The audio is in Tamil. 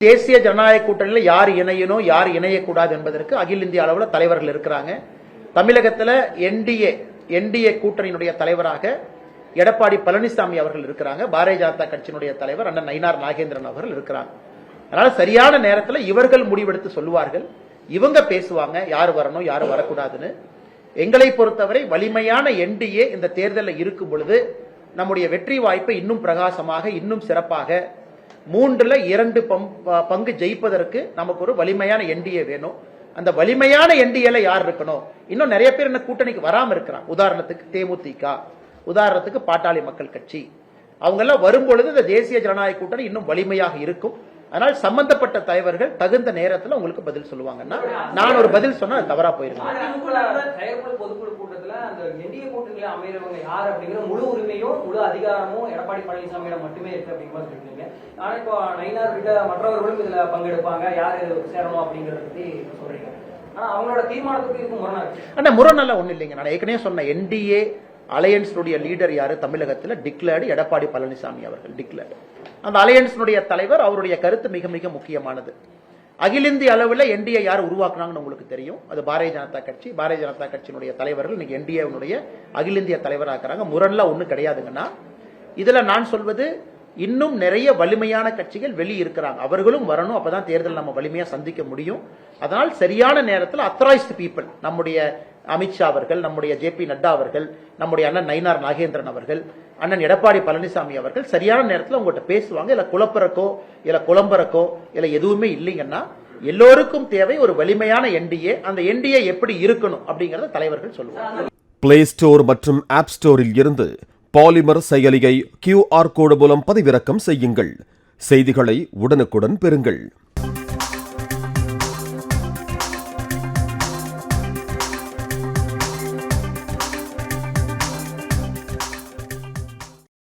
தேசிய ஜனநாயக கூட்டணியில் யார் இணையணும் யார் இணையக்கூடாது என்பதற்கு அகில இந்திய அளவில் தலைவர்கள் இருக்கிறாங்க. தமிழகத்தில் என்டிஏ கூட்டணியினுடைய தலைவராக எடப்பாடி பழனிசாமி அவர்கள் இருக்கிறாங்க. பாரதிய ஜனதா கட்சியினுடைய தலைவர் அண்ணன் நயினார் நாகேந்திரன் அவர்கள் இருக்கிறாங்க. அதனால சரியான நேரத்தில் இவர்கள் முடிவெடுத்து சொல்லுவார்கள். இவங்க பேசுவாங்க யார் வரணும் யார் வரக்கூடாதுன்னு. எங்களை பொறுத்தவரை வலிமையான என்டிஏ இந்த தேர்தலில் இருக்கும் பொழுது நம்முடைய வெற்றி வாய்ப்பை இன்னும் பிரகாசமாக இன்னும் சிறப்பாக 3/2 பங்கு ஜெயிப்பதற்கு நமக்கு ஒரு வலிமையான என்டிஏ வேணும். அந்த வலிமையான என்டிஏல யார் இருக்கணும்? இன்னும் நிறைய பேர் என்ன கூட்டணிக்கு வராம இருக்கிறாங்க. உதாரணத்துக்கு தேமுதிக, உதாரணத்துக்கு பாட்டாளி மக்கள் கட்சி, அவங்க எல்லாம் வரும்பொழுது இந்த தேசிய ஜனநாயக கூட்டணி இன்னும் வலிமையாக இருக்கும். அதனால் சம்பந்தப்பட்ட தலைவர்கள் தகுந்த நேரத்தில் உங்களுக்கு பதில் சொல்லுவாங்கன்னா, நான் ஒரு பதில் சொன்னா தவறா போயிருக்கேன். பொதுக்குழு கூட்டத்தில் அந்த என்டிஏ கூட்டணியில அமைறவங்க யார் அப்படிங்கிற முழு உரிமையும் முழு அதிகாரமும் எடப்பாடி பழனிசாமியிடம் மட்டுமே இருக்கு அப்படிங்கிற சொல்றீங்க. ஆனா இப்போ நயினார் கிட்ட மற்றவர்களும் இதுல பங்கெடுப்பாங்க, யார் சேரணும் அப்படிங்கறத பத்தி சொல்றீங்க. ஆனா அவங்களோட தீர்மானத்துக்கு இருக்கும் முரணா இருக்கு. ஆனா முரணெல்லாம் ஒண்ணு இல்லைங்க. நான் ஏற்கனவே சொன்ன என்டிஏ அலையன்ஸுடைய லீடர் யாரு? தமிழகத்தில் டிக்ளேர்டு எடப்பாடி பழனிசாமி அவர்கள் டிக்ளேர்டு. அந்த அலையன்ஸுடைய தலைவர், அவருடைய கருத்து மிக மிக முக்கியமானது. அகில இந்திய அளவில் என்டிஏ யார் உருவாக்குனாங்கன்னு உங்களுக்கு தெரியும். அது பாரதிய ஜனதா கட்சி. பாரதிய ஜனதா கட்சியினுடைய தலைவர்கள் இன்னைக்கு என்டிஏ அகில இந்திய தலைவராக்குறாங்க. முரண்ல ஒண்ணு கிடையாதுங்கன்னா, இதுல நான் சொல்வது இன்னும் நிறைய வலிமையான கட்சிகள் வெளியே இருக்கிறாங்க. அவர்களும் வரணும். அப்பதான் தேர்தல் நம்ம வலிமையா சந்திக்க முடியும். அதனால் சரியான நேரத்தில் அத்தரைஸ்டு பீப்புள், நம்முடைய அமித்ஷா அவர்கள், நம்முடைய ஜே.பி. நட்டா அவர்கள், நம்முடைய அண்ணன் நயினார் நாகேந்திரன் அவர்கள், அண்ணன் எடப்பாடி பழனிசாமி அவர்கள் சரியான நேரத்தில் உங்கள்கிட்ட பேசுவாங்க. இல்ல குழப்பறக்கோ இல்ல குழம்பறக்கோ இல்ல எதுவுமே இல்லைங்கன்னா, எல்லோருக்கும் தேவை ஒரு வலிமையான என்டிஏ. அந்த என்டிஏ எப்படி இருக்கணும் அப்படிங்கறத தலைவர்கள் சொல்லுவாங்க. பிளே ஸ்டோர் மற்றும் ஆப் ஸ்டோரில் இருந்து பாலிமர் செயலியை QR கோடு மூலம் பதிவிறக்கம் செய்யுங்கள். செய்திகளை உடனுக்குடன் பெறுங்கள்.